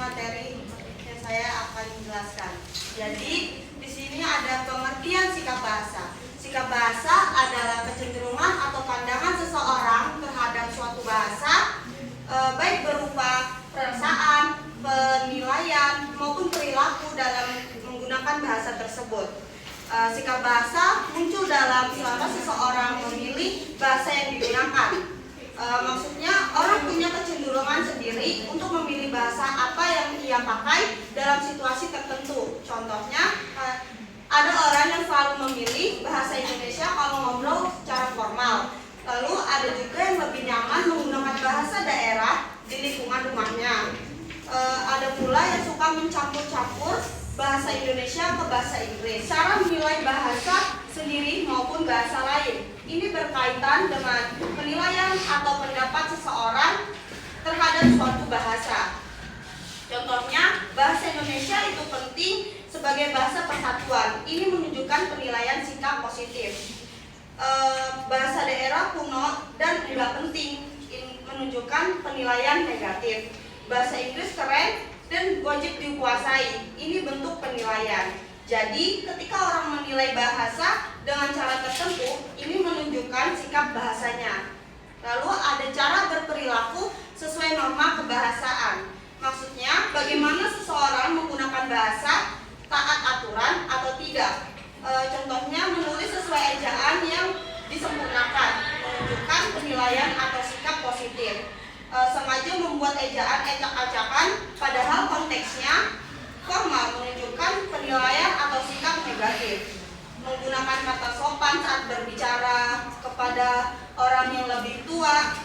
materi yang saya akan jelaskan. Jadi di sini ada pengertian sikap bahasa. Sikap bahasa adalah kecenderungan atau pandangan seseorang terhadap suatu bahasa, baik berupa perasaan, penilaian maupun perilaku dalam menggunakan bahasa tersebut. Sikap bahasa muncul dalam selama seseorang memilih bahasa yang digunakan. Maksudnya orang punya kecenderungan sendiri untuk memilih bahasa apa yang ia pakai dalam situasi tertentu. Contohnya, ada orang yang selalu memilih bahasa Indonesia kalau ngobrol secara formal. Lalu ada juga yang lebih nyaman menggunakan bahasa daerah di lingkungan rumahnya. Ada pula yang suka mencampur-campur bahasa Indonesia ke bahasa Inggris. Cara menilai bahasa sendiri maupun bahasa lain ini berkaitan dengan penilaian atau pendapat seseorang terhadap suatu bahasa. Contohnya, bahasa Indonesia itu penting sebagai bahasa persatuan. Ini menunjukkan penilaian sikap positif. Bahasa daerah kuno dan tidak penting, ini menunjukkan penilaian negatif. Bahasa Inggris keren dan wajib dikuasai. Ini bentuk penilaian. Jadi, ketika orang menilai bahasa dengan cara tertentu, ini menunjukkan sikap bahasanya. Lalu ada cara berperilaku sesuai norma kebahasaan. Maksudnya, bagaimana seseorang menggunakan bahasa, taat aturan atau tidak. Contohnya, menulis sesuai ejaan yang disempurnakan, menunjukkan penilaian atau sikap positif. Sengaja membuat ejaan acak-acakan, padahal konteksnya formal, menunjukkan penilaian atau sikap negatif. Menggunakan kata sopan saat berbicara kepada orang yang lebih tua,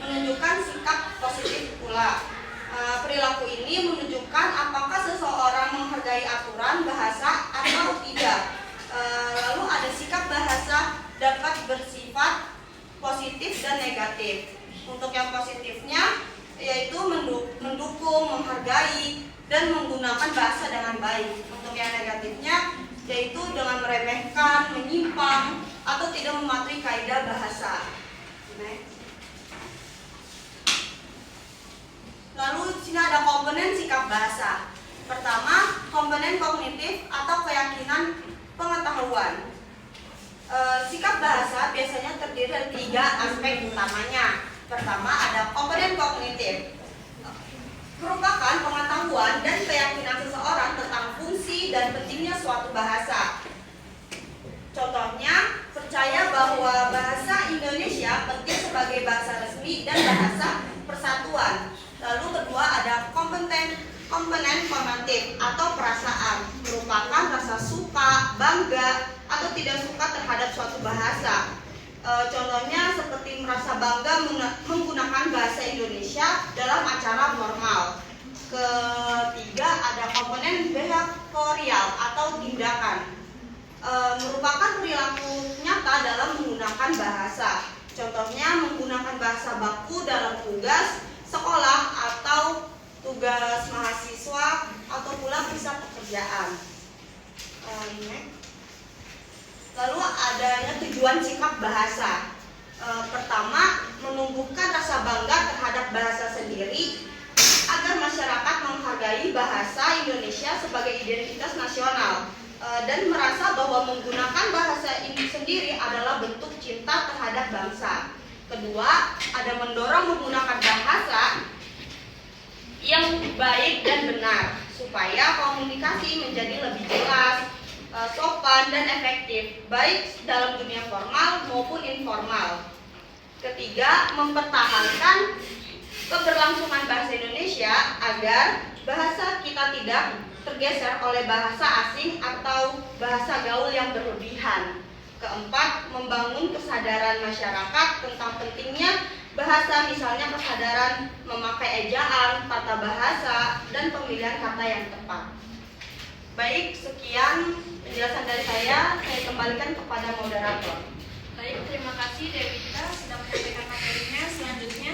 menunjukkan sikap positif pula. Perilaku ini menunjukkan apakah seseorang menghargai aturan bahasa atau tidak. Lalu ada sikap bahasa dapat bersifat positif dan negatif. Untuk yang positifnya yaitu mendukung, menghargai, dan menggunakan bahasa dengan baik. Untuk yang negatifnya yaitu dengan meremehkan, menyimpang, atau tidak mematuhi kaidah bahasa. Lalu di sini ada komponen sikap bahasa. Pertama, komponen kognitif atau keyakinan pengetahuan. Sikap bahasa biasanya terdiri dari 3 aspek utamanya. Pertama, ada komponen kognitif, merupakan pengetahuan dan keyakinan seseorang tentang fungsi dan pentingnya suatu bahasa. Contohnya, percaya bahwa bahasa Indonesia penting sebagai bahasa resmi dan bahasa persatuan. Lalu kedua, ada komponen konatif atau perasaan, merupakan rasa suka, bangga, atau tidak suka terhadap suatu bahasa. Contohnya seperti merasa bangga menggunakan bahasa Indonesia dalam acara formal. Ketiga, ada komponen behavioral atau tindakan, merupakan perilaku nyata dalam menggunakan bahasa. Contohnya menggunakan bahasa baku dalam tugas sekolah atau tugas mahasiswa atau pula visa pekerjaan. Lalu adanya tujuan sikap bahasa. Pertama, menumbuhkan rasa bangga terhadap bahasa sendiri agar masyarakat menghargai bahasa Indonesia sebagai identitas nasional dan merasa bahwa menggunakan bahasa ini sendiri adalah bentuk cinta terhadap bangsa. Kedua, ada mendorong menggunakan bahasa yang baik dan benar supaya komunikasi menjadi lebih jelas, sopan dan efektif, baik dalam dunia formal maupun informal. Ketiga, mempertahankan keberlangsungan bahasa Indonesia agar bahasa kita tidak tergeser oleh bahasa asing atau bahasa gaul yang berlebihan. Keempat, membangun kesadaran masyarakat tentang pentingnya bahasa, misalnya kesadaran memakai ejaan, tata bahasa, dan pemilihan kata yang tepat. Baik, sekian penjelasan dari saya kembalikan kepada moderator. Baik, terima kasih Dewita sudah menyampaikan materinya.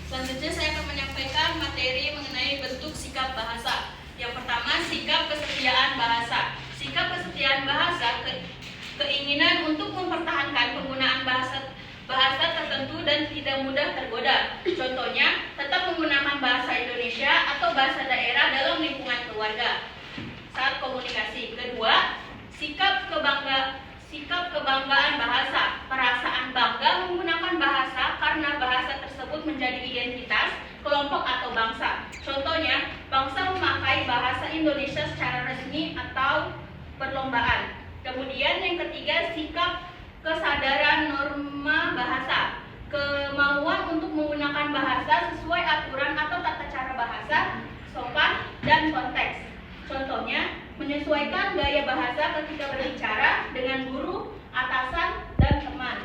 Selanjutnya saya akan menyampaikan materi mengenai bentuk sikap bahasa. Yang pertama, sikap kesetiaan bahasa. Sikap kesetiaan bahasa, keinginan untuk mempertahankan penggunaan bahasa tertentu dan tidak mudah tergoda. Contohnya, tetap menggunakan bahasa Indonesia atau bahasa daerah dalam lingkungan keluarga saat komunikasi. Kedua, sikap kebanggaan bahasa. Perasaan bangga menggunakan bahasa karena bahasa tersebut menjadi identitas kelompok atau bangsa. Contohnya, bangsa memakai bahasa Indonesia secara resmi atau perlombaan. Kemudian yang ketiga, sikap kesadaran norma bahasa. Kemauan untuk menggunakan bahasa sesuai aturan atau tata cara bahasa, sopan, dan konteks. Contohnya, menyesuaikan gaya bahasa ketika berbicara dengan guru, atasan, dan teman.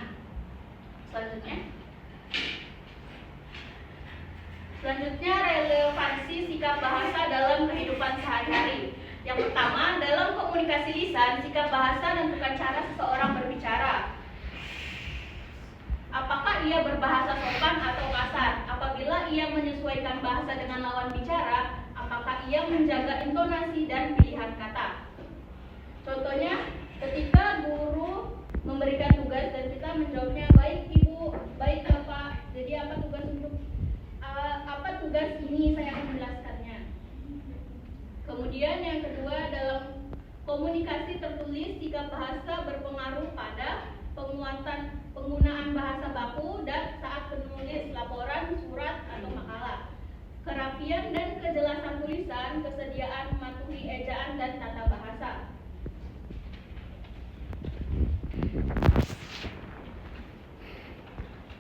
Selanjutnya, relevansi sikap bahasa dalam kehidupan sehari-hari. Yang pertama, dalam komunikasi lisan, sikap bahasa menentukan cara seseorang berbicara. Apakah ia berbahasa sopan atau kasar? Apabila ia menyesuaikan bahasa dengan lawan bicara, apakah ia menjaga intonasi dan pilihan kata? Contohnya, ketika guru memberikan tugas dan kita menjawabnya, baik ibu, baik bapak. Jadi apa tugas ini, saya akan menjelaskannya. Kemudian yang kedua, dalam komunikasi tertulis, sikap bahasa berpengaruh pada penggunaan bahasa baku dan saat menulis laporan, surat, atau makalah. Kerapian dan kejelasan tulisan, kesediaan mematuhi ejaan dan tata bahasa.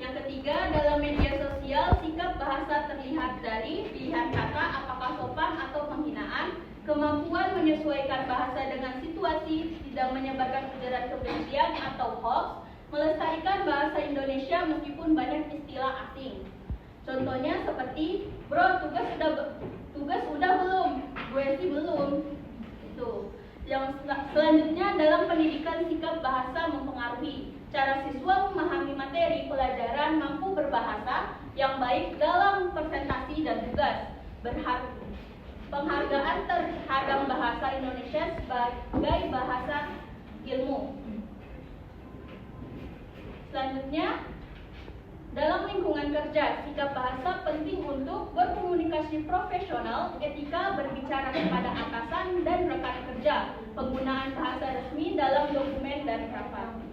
Yang ketiga, dalam media sosial, sikap bahasa terlihat dari pilihan kata, apakah sopan atau penghinaan, kemampuan menyesuaikan bahasa dengan situasi, tidak menyebarkan ujaran kebencian atau hoax, melestarikan bahasa Indonesia meskipun banyak istilah asing. Contohnya seperti, bro, tugas udah belum? Gue sih belum. Itu. Yang selanjutnya, dalam pendidikan, sikap bahasa mempengaruhi cara siswa memahami materi pelajaran, mampu berbahasa yang baik dalam presentasi dan tugas. Penghargaan terhadap bahasa Indonesia sebagai bahasa ilmu. Selanjutnya, dalam lingkungan kerja, sikap bahasa penting untuk berkomunikasi profesional, etika berbicara kepada atasan dan rekan kerja, penggunaan bahasa resmi dalam dokumen dan rapat.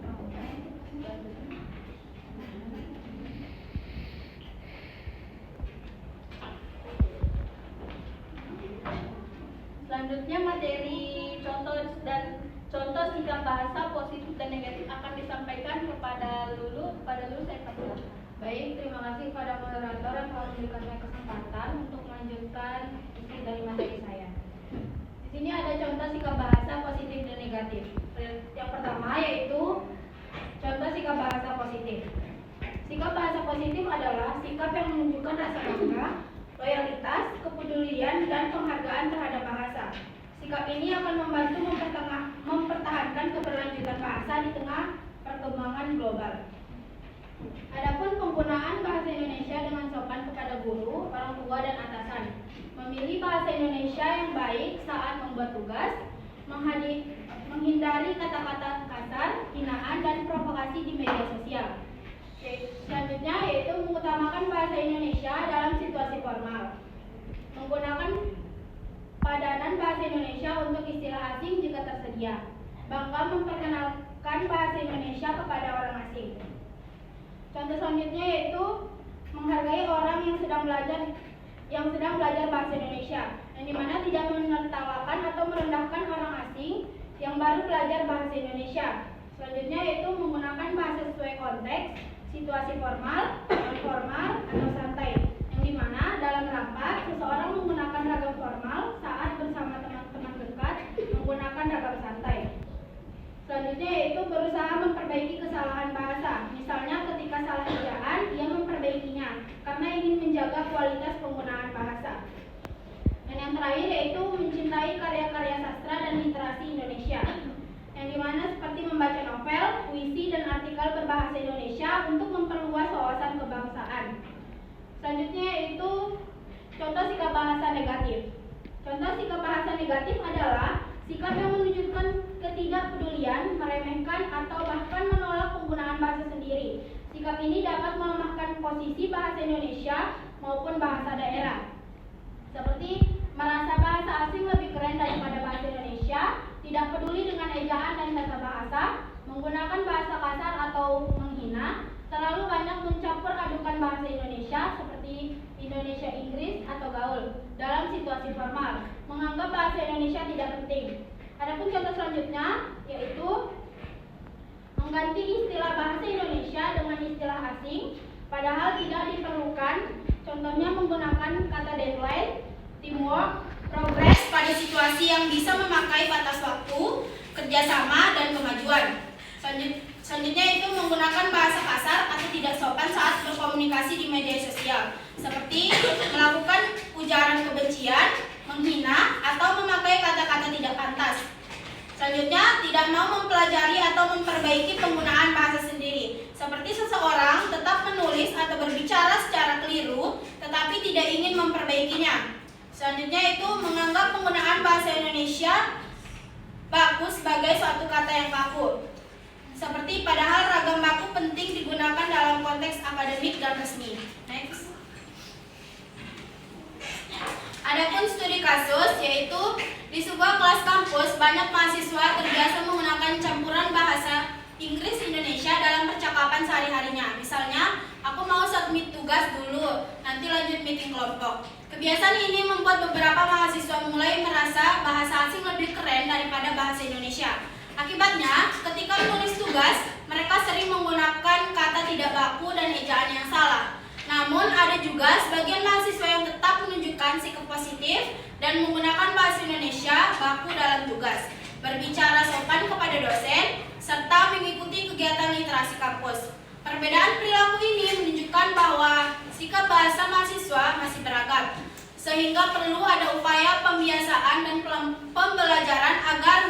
Selanjutnya, materi contoh sikap bahasa positif dan negatif akan disampaikan kepada Lulu. Kepada Lulu saya persilakan. Baik, terima kasih kepada moderator yang telah memberikan saya kesempatan untuk melanjutkan isi dari materi saya. Di sini ada contoh sikap bahasa positif dan negatif. Yang pertama yaitu contoh sikap bahasa positif. Sikap bahasa positif adalah sikap yang menunjukkan rasa bangga, loyalitas, kepedulian, dan penghargaan terhadap bahasa. Sikap ini akan membantu mempertahankan keberlanjutan bahasa di tengah perkembangan global. Adapun penggunaan bahasa Indonesia dengan sopan kepada guru, orang tua, dan atasan. Memilih bahasa Indonesia yang baik saat membuat tugas, menghindari kata-kata kasar, hinaan, dan provokasi di media sosial. Selanjutnya yaitu mengutamakan bahasa Indonesia dalam situasi formal. Menggunakan padanan bahasa Indonesia untuk istilah asing jika tersedia. Bangga memperkenalkan bahasa Indonesia kepada orang asing. Contoh selanjutnya yaitu menghargai orang yang sedang belajar bahasa Indonesia, yang dimana tidak menertawakan atau merendahkan orang asing yang baru belajar bahasa Indonesia. Selanjutnya yaitu menggunakan bahasa sesuai konteks, situasi formal, non formal, atau santai, yang dimana dalam rapat seseorang menggunakan ragam formal saat bersama teman-teman dekat menggunakan ragam santai. Selanjutnya yaitu berusaha memperbaiki kesalahan bahasa. Misalnya ketika salah ejaan, ia memperbaikinya karena ingin menjaga kualitas penggunaan bahasa. Dan yang terakhir yaitu mencintai karya-karya sastra dan literasi Indonesia, yang dimana seperti membaca novel, puisi, dan artikel berbahasa Indonesia untuk memperluas wawasan kebangsaan. Selanjutnya yaitu contoh sikap bahasa negatif. Contoh sikap bahasa negatif adalah sikap yang menunjukkan ketidakpedulian, meremehkan, atau bahkan menolak penggunaan bahasa sendiri. Sikap ini dapat melemahkan posisi bahasa Indonesia maupun bahasa daerah. Seperti merasa bahasa asing lebih keren daripada bahasa Indonesia, tidak peduli dengan ejaan dan tata bahasa, menggunakan bahasa kasar atau menghina, terlalu banyak mencampur adukan bahasa Indonesia seperti Indonesia Inggris atau gaul dalam situasi formal, menganggap bahasa Indonesia tidak penting. Adapun contoh selanjutnya yaitu mengganti istilah bahasa Indonesia dengan istilah asing padahal tidak diperlukan. Contohnya menggunakan kata deadline, teamwork, progress pada situasi yang bisa memakai batas waktu, kerjasama, dan kemajuan. Selanjutnya itu menggunakan bahasa kasar atau tidak sopan saat berkomunikasi di media sosial, seperti melakukan ujaran kebencian, menghina, atau memakai kata-kata tidak pantas. Selanjutnya, tidak mau mempelajari atau memperbaiki penggunaan bahasa sendiri, seperti seseorang tetap menulis atau berbicara secara keliru, tetapi tidak ingin memperbaikinya. Selanjutnya itu menganggap penggunaan bahasa Indonesia baku sebagai suatu kata yang kaku. Seperti padahal ragam baku penting digunakan dalam konteks akademik dan resmi. Next. Adapun studi kasus yaitu di sebuah kelas kampus banyak mahasiswa terbiasa menggunakan campuran bahasa Inggris Indonesia dalam percakapan sehari-harinya. Misalnya, aku mau submit tugas dulu, nanti lanjut meeting kelompok. Kebiasaan ini membuat beberapa mahasiswa mulai merasa bahasa asing lebih keren daripada bahasa Indonesia. Akibatnya, ketika menulis tugas, mereka sering menggunakan kata tidak baku dan ejaan yang salah. Namun, ada juga sebagian mahasiswa yang tetap menunjukkan sikap positif dan menggunakan bahasa Indonesia baku dalam tugas, berbicara sopan kepada dosen, serta mengikuti kegiatan literasi kampus. Perbedaan perilaku ini menunjukkan bahwa sikap bahasa mahasiswa masih beragam, sehingga perlu ada upaya pembiasaan dan pembelajaran agar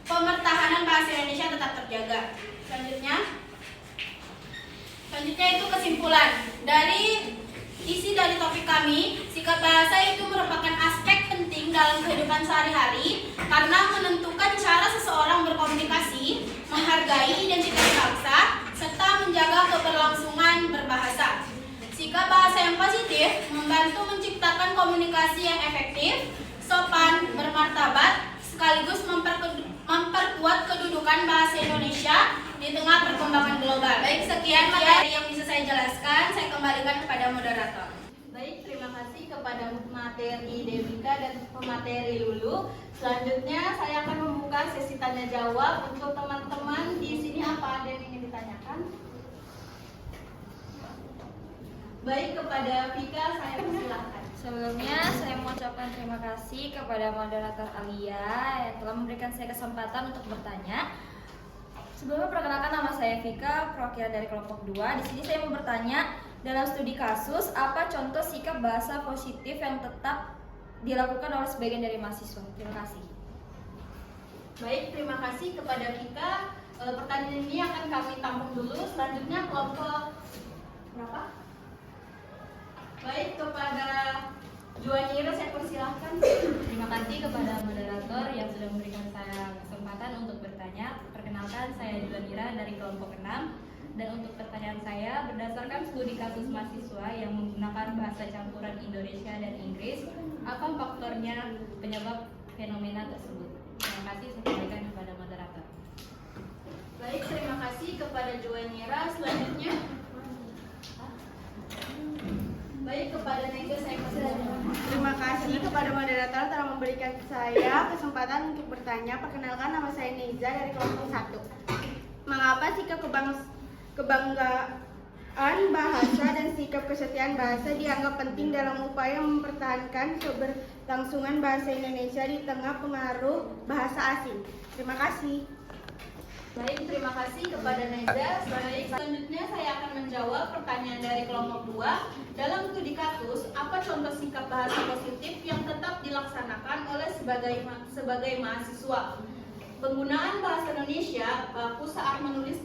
pemertahanan bahasa Indonesia tetap terjaga. Selanjutnya itu kesimpulan. Dari isi dari topik kami, sikap bahasa itu merupakan aspek penting dalam kehidupan sehari-hari karena menentukan cara seseorang berkomunikasi, menghargai identitas bangsa, serta menjaga keberlangsungan berbahasa. Sikap bahasa yang positif membantu menciptakan komunikasi yang efektif, sopan, bermartabat, sekaligus memperkuat kedudukan bahasa Indonesia di tengah perkembangan global. Baik, sekian materi yang bisa saya jelaskan. Saya kembalikan kepada moderator. Baik, terima kasih kepada materi Devika dan pemateri Lulu. Selanjutnya saya akan membuka sesi tanya jawab untuk teman-teman di sini. Apa ada yang ingin ditanyakan? Baik, kepada Vika saya persilahkan. Sebelumnya saya mengucapkan terima kasih kepada moderator Alia yang telah memberikan saya kesempatan untuk bertanya. Sebelumnya perkenalkan, nama saya Vika, perwakilan dari kelompok 2. Di sini saya mau bertanya, dalam studi kasus, apa contoh sikap bahasa positif yang tetap dilakukan oleh sebagian dari mahasiswa? Terima kasih. Baik, terima kasih kepada Vika. Pertanyaan ini akan kami tampung dulu. Selanjutnya kelompok berapa? Baik, kepada Juanira saya persilahkan. Terima kasih kepada moderator yang sudah memberikan saya kesempatan untuk bertanya. Perkenalkan, saya Juanira dari kelompok 6. Dan untuk pertanyaan saya, berdasarkan studi kasus mahasiswa yang menggunakan bahasa campuran Indonesia dan Inggris, apa faktornya penyebab fenomena tersebut? Terima kasih, saya kembalikan kepada moderator. Baik, terima kasih kepada Juanira. Selanjutnya baik, kepada Nega saya persilahkan. Terima kasih kepada moderator telah memberikan saya kesempatan untuk bertanya. Perkenalkan, nama saya Neza dari kelompok 1. Mengapa sikap kebanggaan bahasa dan sikap kesetiaan bahasa dianggap penting dalam upaya mempertahankan keberlangsungan bahasa Indonesia di tengah pengaruh bahasa asing? Terima kasih. Baik, terima kasih kepada Neza. Baik, selanjutnya saya akan menjawab pertanyaan dari kelompok 2. Dalam studi kasus, apa contoh sikap bahasa positif yang tetap dilaksanakan oleh sebagai mahasiswa? Penggunaan bahasa Indonesia baku saat menulis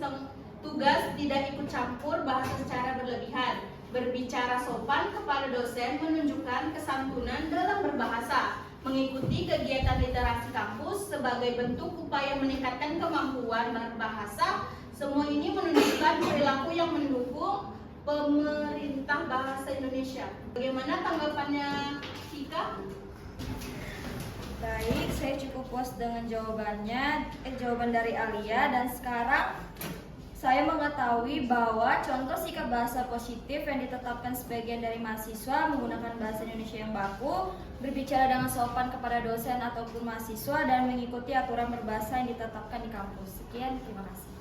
tugas, tidak ikut campur bahasa secara berlebihan, berbicara sopan kepada dosen menunjukkan kesantunan dalam berbahasa, mengikuti kegiatan literasi kampus sebagai bentuk upaya meningkatkan kemampuan berbahasa. Semua ini menunjukkan perilaku yang mendukung pemerintah bahasa Indonesia. Bagaimana tanggapannya Vika? Baik, saya cukup puas dengan jawaban dari Alia, dan sekarang saya mengetahui bahwa contoh sikap bahasa positif yang ditetapkan sebagian dari mahasiswa menggunakan bahasa Indonesia yang baku, berbicara dengan sopan kepada dosen ataupun mahasiswa, dan mengikuti aturan berbahasa yang ditetapkan di kampus. Sekian, terima kasih.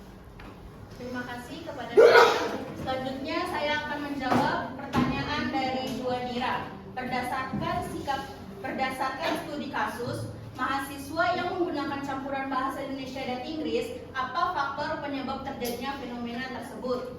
Terima kasih kepada Vika. Selanjutnya saya akan menjawab pertanyaan dari Juanira. Berdasarkan studi kasus, mahasiswa yang menggunakan campuran bahasa Indonesia dan Inggris, apa faktor penyebab terjadinya fenomena tersebut?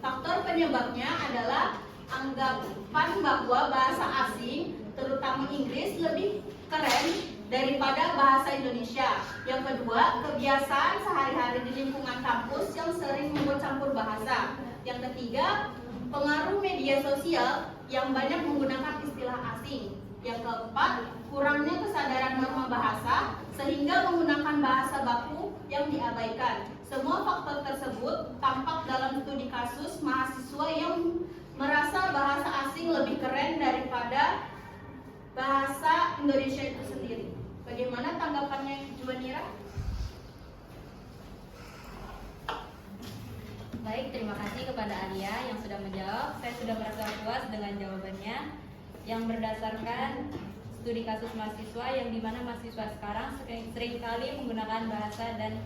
Faktor penyebabnya adalah anggapan bahwa bahasa asing, terutama Inggris, lebih keren daripada bahasa Indonesia. Yang kedua, kebiasaan sehari-hari di lingkungan kampus yang sering membuat campur bahasa. Yang ketiga, pengaruh media sosial yang banyak menggunakan istilah asing. Yang keempat, kurangnya kesadaran norma bahasa sehingga menggunakan bahasa baku yang diabaikan. Semua faktor tersebut tampak dalam studi kasus mahasiswa yang merasa bahasa asing lebih keren daripada bahasa Indonesia itu sendiri. Bagaimana tanggapannya Juanira? Baik, terima kasih kepada Alia yang sudah menjawab. Saya sudah merasa puas dengan jawabannya yang berdasarkan studi kasus mahasiswa yang dimana mahasiswa sekarang seringkali menggunakan bahasa dan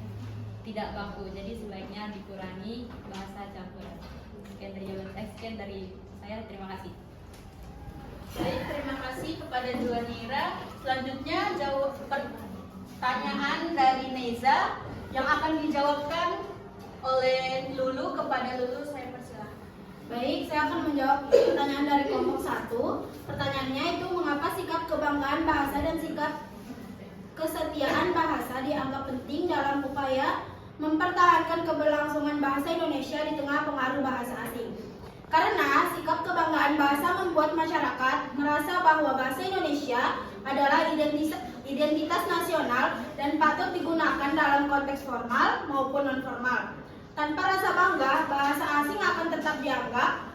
tidak baku. Jadi sebaiknya dikurangi bahasa campuran. Sekian dari saya, terima kasih. Baik, terima kasih kepada Juanira. Selanjutnya jawab pertanyaan dari Neza yang akan dijawabkan oleh Lulu. Kepada Lulu saya persilahkan. Baik, saya akan menjawab pertanyaan dari kelompok 1. Pertanyaannya itu, mengapa sikap kebanggaan bahasa dan sikap kesetiaan bahasa dianggap penting dalam upaya mempertahankan keberlangsungan bahasa Indonesia di tengah pengaruh bahasa asing? Karena sikap kebanggaan bahasa membuat masyarakat merasa bahwa bahasa Indonesia adalah identitas nasional dan patut digunakan dalam konteks formal maupun non-formal. Tanpa rasa bangga, bahasa asing akan tetap dianggap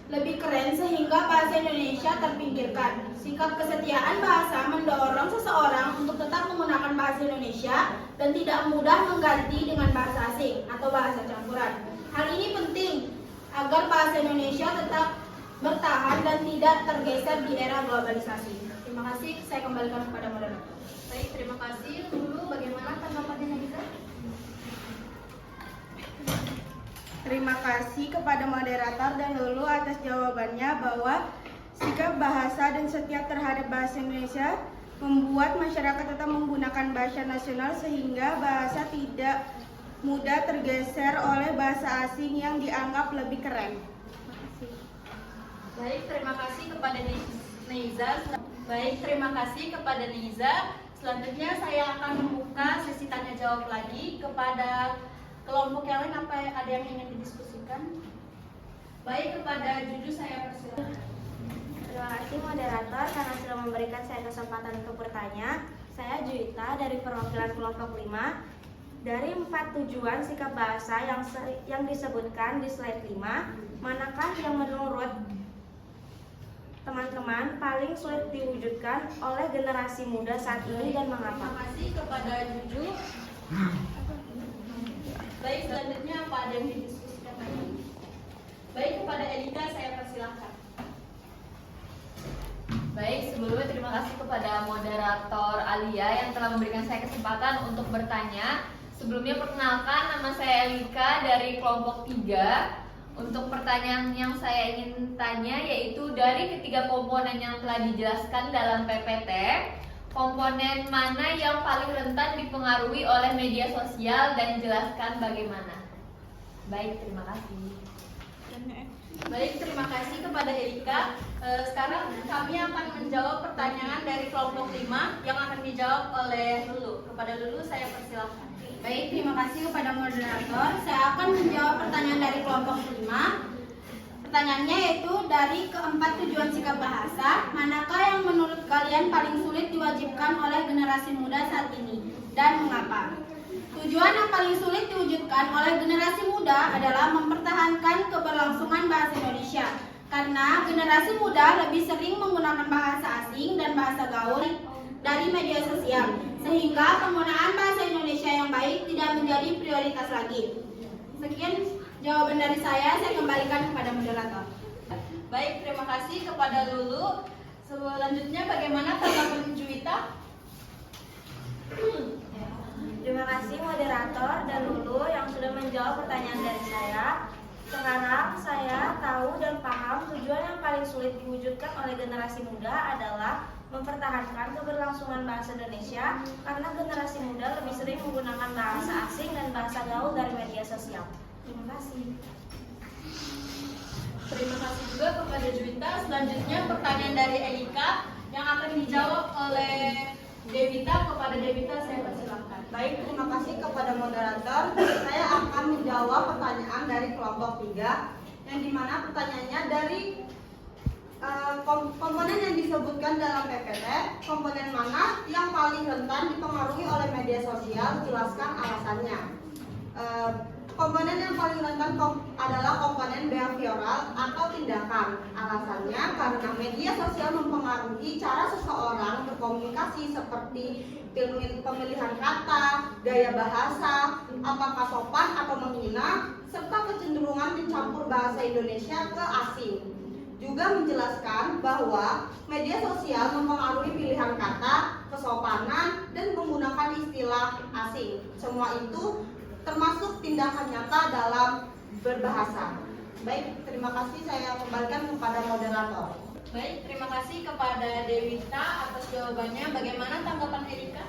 lebih keren sehingga bahasa Indonesia terpinggirkan. Sikap kesetiaan bahasa mendorong seseorang untuk tetap menggunakan bahasa Indonesia dan tidak mudah mengganti dengan bahasa asing atau bahasa campuran. Hal ini penting agar bahasa Indonesia tetap bertahan dan tidak tergeser di era globalisasi. Terima kasih, saya kembalikan kepada moderator. Baik, terima kasih. Lulu, bagaimana tanggapannya Neza? Terima kasih kepada moderator dan Lulu atas jawabannya bahwa sikap bahasa dan setia terhadap bahasa Indonesia membuat masyarakat tetap menggunakan bahasa nasional sehingga bahasa tidak mudah tergeser oleh bahasa asing yang dianggap lebih keren. Baik, terima kasih kepada Neza. Selanjutnya saya akan membuka sesi tanya jawab lagi kepada kelompok yang lain. Apa ada yang ingin didiskusikan? Baik, kepada Juju saya persilakan. Terima kasih moderator karena sudah memberikan saya kesempatan untuk bertanya. Saya Juita dari perwakilan kelompok 5. Dari 4 tujuan sikap bahasa yang disebutkan di slide 5, manakah yang menurut teman-teman paling sulit diwujudkan oleh generasi muda saat ini dan mengapa? Terima kasih kepada Juju. Baik, selanjutnya apa ada yang didiskusikan lagi? Baik, kepada Elika saya persilahkan. Baik, sebelumnya terima kasih kepada moderator Alia yang telah memberikan saya kesempatan untuk bertanya. Sebelumnya perkenalkan, nama saya Elika dari kelompok 3. Untuk pertanyaan yang saya ingin tanya yaitu dari ketiga komponen yang telah dijelaskan dalam PPT, komponen mana yang paling rentan dipengaruhi oleh media sosial dan jelaskan bagaimana? Baik, terima kasih. Baik, terima kasih kepada Elika. Sekarang kami akan menjawab pertanyaan dari kelompok 5 yang akan dijawab oleh Lulu. Kepada Lulu saya persilahkan. Baik, terima kasih kepada moderator. Saya akan menjawab pertanyaan dari kelompok 5. Pertanyaannya yaitu dari keempat tujuan sikap bahasa, manakah yang menurut kalian paling sulit diwajibkan oleh generasi muda saat ini dan mengapa? Tujuan yang paling sulit diwujudkan oleh generasi muda adalah mempertahankan keberlangsungan bahasa Indonesia. Karena generasi muda lebih sering menggunakan bahasa asing dan bahasa gaul dari media sosial, sehingga penggunaan bahasa Indonesia yang baik tidak menjadi prioritas lagi. Sekian jawaban dari saya kembalikan kepada moderator. Baik, terima kasih kepada Lulu. Selanjutnya bagaimana tanggapan Juwita? Terima kasih moderator dan Lulu yang sudah menjawab pertanyaan dari saya. Sekarang saya tahu dan paham tujuan yang paling sulit diwujudkan oleh generasi muda adalah mempertahankan keberlangsungan bahasa Indonesia karena generasi muda lebih sering menggunakan bahasa asing dan bahasa gaul dari media sosial. Terima kasih. Terima kasih juga kepada Juwita. Selanjutnya pertanyaan dari Elika yang akan dijawab oleh Devita. Kepada Devita saya persilakan. Baik, terima kasih kepada moderator. Saya akan menjawab pertanyaan dari kelompok 3 yang dimana pertanyaannya dari komponen yang disebutkan dalam PPT, komponen mana yang paling rentan dipengaruhi oleh media sosial? Jelaskan alasannya. Komponen yang paling rentan adalah komponen behavioral atau tindakan. Alasannya karena media sosial mempengaruhi cara seseorang berkomunikasi seperti pemilihan kata, gaya bahasa, apakah sopan atau menghina, serta kecenderungan mencampur bahasa Indonesia ke asing. Juga menjelaskan bahwa media sosial mempengaruhi pilihan kata, kesopanan, dan menggunakan istilah asing. Semua itu termasuk tindakan nyata dalam berbahasa. Baik, terima kasih, saya kembalikan kepada moderator. Baik, terima kasih kepada Devita atas jawabannya. Bagaimana tanggapan Erika?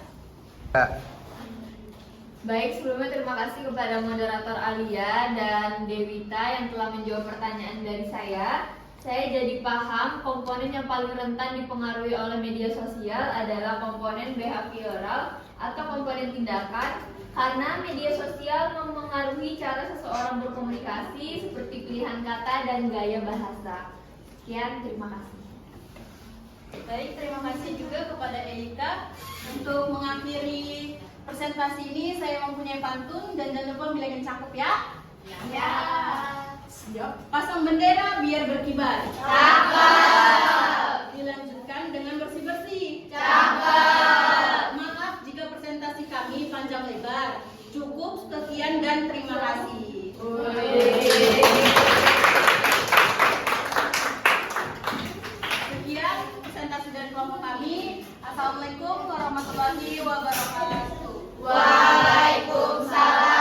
Baik, sebelumnya terima kasih kepada moderator Alia dan Devita yang telah menjawab pertanyaan dari saya. Saya jadi paham komponen yang paling rentan dipengaruhi oleh media sosial adalah komponen behavioral atau komponen tindakan, karena media sosial mempengaruhi cara seseorang berkomunikasi seperti pilihan kata dan gaya bahasa. Sekian, terima kasih. Baik, terima kasih juga kepada Elika. Untuk mengakhiri presentasi ini saya mempunyai pantun dan jangan lupa bilang yang cakep ya. Ya. Siap. Pasang bendera biar berkibar. Cakep. Dilanjutkan dengan bersih-bersih. Cakep. Maaf jika presentasi kami panjang lebar. Cukup sekian dan terima kasih. Sekian presentasi dari kelompok kami. Assalamualaikum warahmatullahi wabarakatuh. Waalaikumsalam.